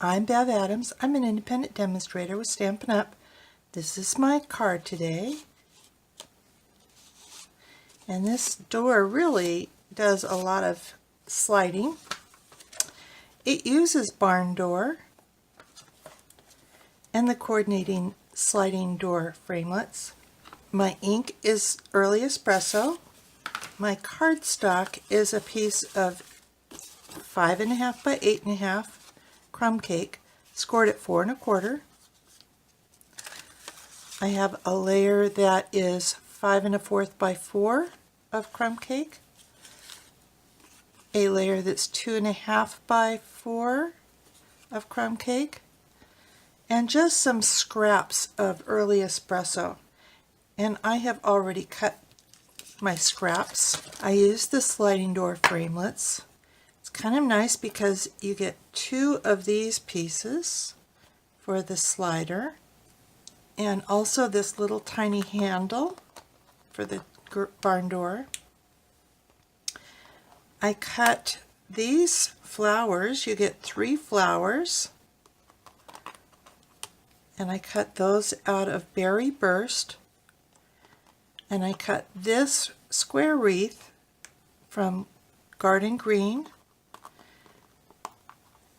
I'm Bev Adams. I'm an independent demonstrator with Stampin' Up. This is my card today. And this door really does a lot of sliding. It uses barn door and the coordinating sliding door framelits. My ink is Early Espresso. My cardstock is a piece of 5.5 by 8.5 crumb cake, scored at 4 1/4. I have a layer that is 5 1/4 by 4 of crumb cake, a layer that's 2.5 by 4 of crumb cake, and just some scraps of Early Espresso. And I have already cut my scraps. I use the sliding door framelits. It's kind of nice because you get 2 of these pieces for the slider, and also this little tiny handle for the barn door. I cut these flowers. You get 3 flowers, and I cut those out of Berry Burst, and I cut this square wreath from Garden Green.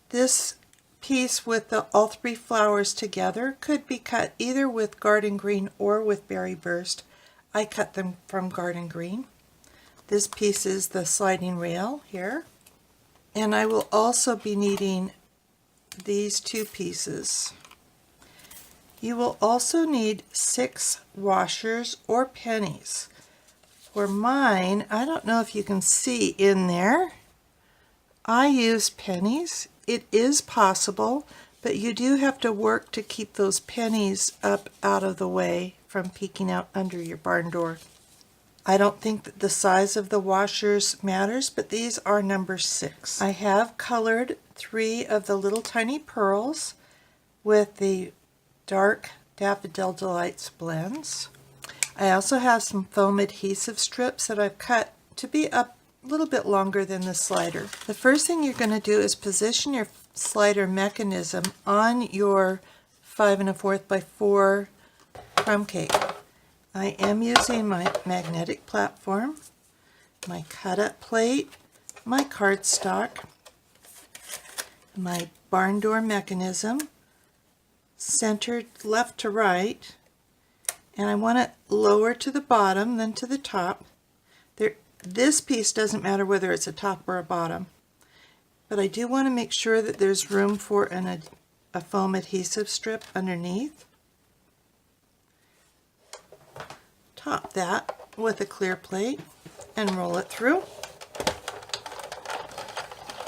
This piece with all 3 flowers together could be cut either with Garden Green or with Berry Burst. I cut them from Garden Green. This piece is the sliding rail here. And I will also be needing these 2 pieces. You will also need 6 washers or pennies. For mine, I don't know if you can see in there, I use pennies. It is possible, but you do have to work to keep those pennies up out of the way from peeking out under your barn door. I don't think that the size of the washers matters, but these are number 6. I have colored 3 of the little tiny pearls with the dark Daffodil Delights blends. I also have some foam adhesive strips that I've cut to be a little bit longer than the slider. The first thing you're going to do is position your slider mechanism on your 5 1/4 by 4 crumb cake. I am using my magnetic platform, my cut-up plate, my cardstock, my barn door mechanism, centered left to right, and I want it lower to the bottom than to the top. This piece doesn't matter whether it's a top or a bottom, but I do want to make sure that there's room for a foam adhesive strip underneath. Top that with a clear plate and roll it through.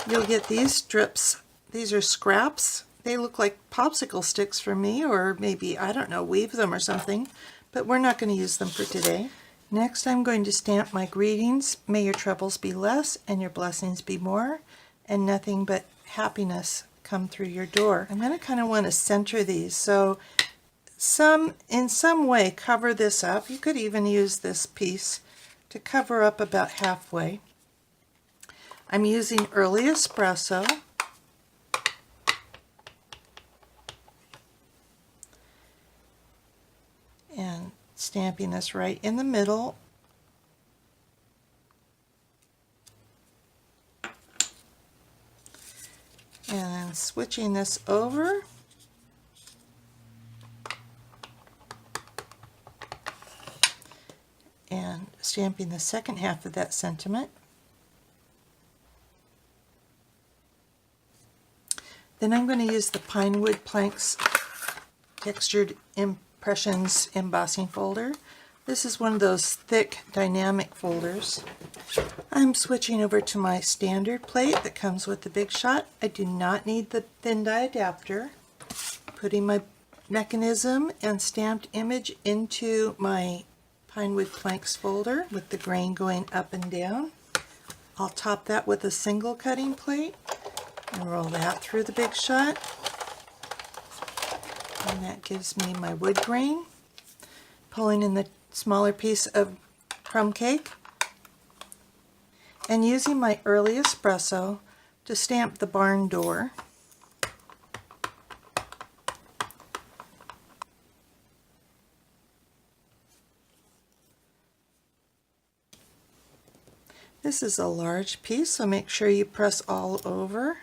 You'll get these strips. These are scraps. They look like popsicle sticks for me, or maybe, I don't know, weave them or something, but we're not going to use them for today. Next, I'm going to stamp my greetings. May your troubles be less and your blessings be more, and nothing but happiness come through your door. I'm going to kind of want to center these, so in some way cover this up. You could even use this piece to cover up about halfway. I'm using Early Espresso. And stamping this right in the middle. And then switching this over. And stamping the second half of that sentiment. Then I'm going to use the Pinewood Planks Textured Impressions embossing folder. This is one of those thick dynamic folders. I'm switching over to my standard plate that comes with the Big Shot. I do not need the thin die adapter. Putting my mechanism and stamped image into my Pinewood Planks folder with the grain going up and down. I'll top that with a single cutting plate and roll that through the Big Shot. And that gives me my wood grain. Pulling in the smaller piece of crumb cake and using my Early Espresso to stamp the barn door. This is a large piece, so make sure you press all over.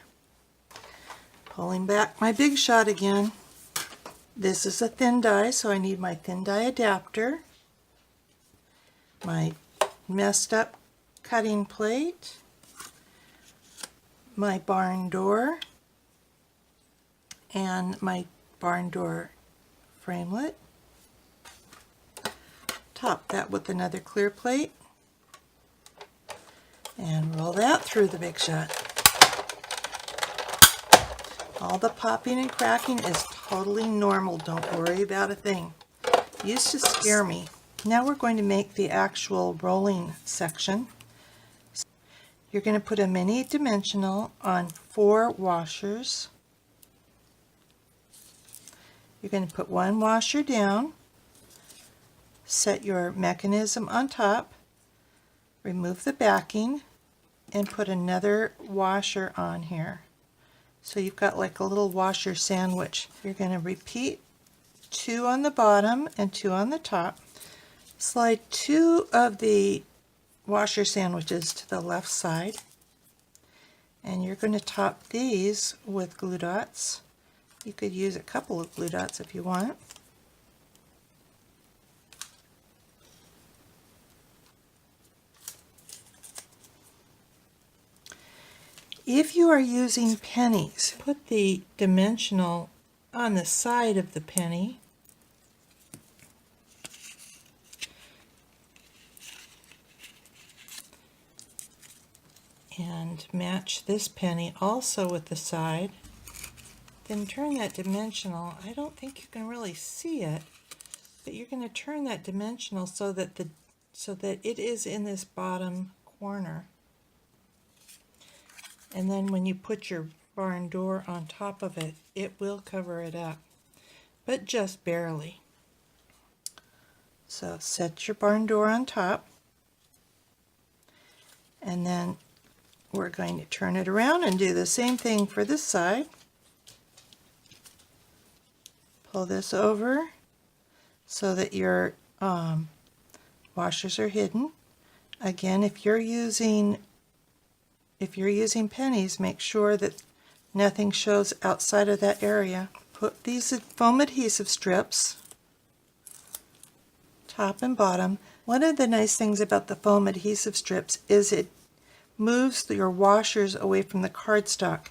Pulling back my Big Shot again. This is a thin die, so I need my thin die adapter, my messed up cutting plate, my barn door, and my barn door framelit. Top that with another clear plate and roll that through the Big Shot. All the popping and cracking is totally normal. Don't worry about a thing. It used to scare me. Now we're going to make the actual rolling section. You're going to put a mini dimensional on 4 washers. You're going to put 1 washer down, set your mechanism on top, remove the backing, and put another washer on here. So you've got like a little washer sandwich. You're going to repeat 2 on the bottom and 2 on the top. Slide 2 of the washer sandwiches to the left side, and you're going to top these with glue dots. You could use a couple of glue dots if you want. If you are using pennies, put the dimensional on the side of the penny. And match this penny also with the side. Then turn that dimensional. I don't think you can really see it, but you're going to turn that dimensional so that it is in this bottom corner. And then when you put your barn door on top of it, it will cover it up, but just barely. So set your barn door on top, and then we're going to turn it around and do the same thing for this side. Pull this over so that your washers are hidden. Again, if you're using pennies, make sure that nothing shows outside of that area. Put these foam adhesive strips, top and bottom. One of the nice things about the foam adhesive strips is it moves your washers away from the cardstock.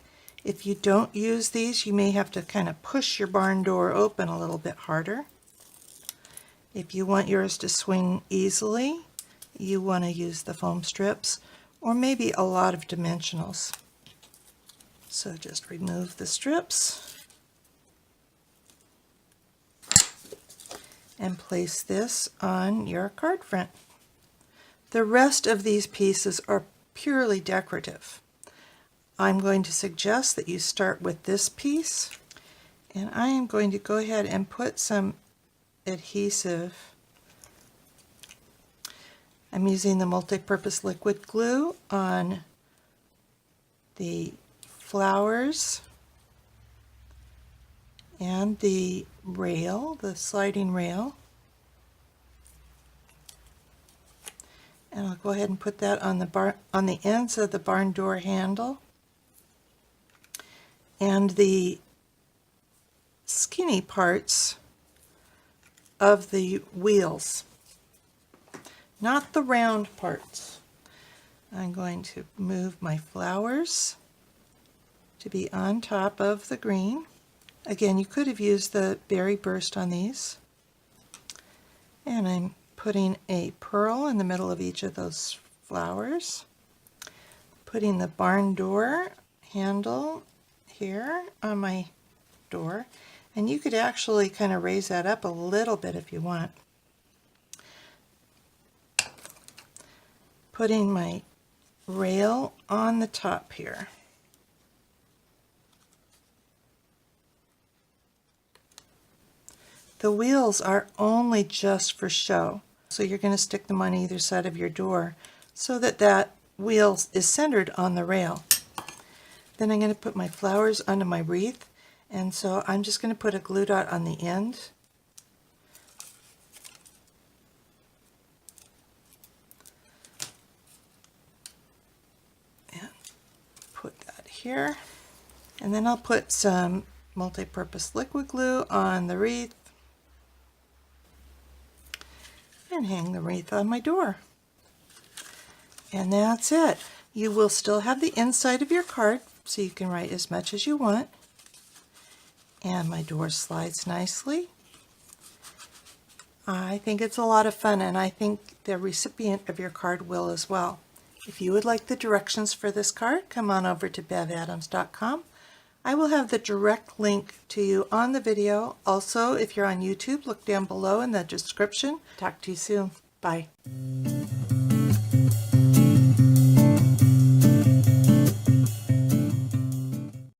If you don't use these, you may have to kind of push your barn door open a little bit harder. If you want yours to swing easily, you want to use the foam strips, or maybe a lot of dimensionals. So just remove the strips and place this on your card front. The rest of these pieces are purely decorative. I'm going to suggest that you start with this piece, and I am going to go ahead and put some adhesive. I'm using the multi-purpose liquid glue on the flowers and the rail, the sliding rail. And I'll go ahead and put that on the ends of the barn door handle and the skinny parts of the wheels, not the round parts. I'm going to move my flowers to be on top of the green. Again, you could have used the berry burst on these. And I'm putting a pearl in the middle of each of those flowers. Putting the barn door handle here on my door. And you could actually kind of raise that up a little bit if you want. Putting my rail on the top here. The wheels are only just for show, so you're going to stick them on either side of your door so that that wheel is centered on the rail. Then I'm going to put my flowers onto my wreath, and so I'm just going to put a glue dot on the end. here. And then I'll put some multi-purpose liquid glue on the wreath and hang the wreath on my door. And that's it. You will still have the inside of your card, so you can write as much as you want. And my door slides nicely. I think it's a lot of fun, and I think the recipient of your card will as well. If you would like the directions for this card, come on over to bevadams.com. I will have the direct link to you on the video. Also, if you're on YouTube, look down below in the description. Talk to you soon. Bye.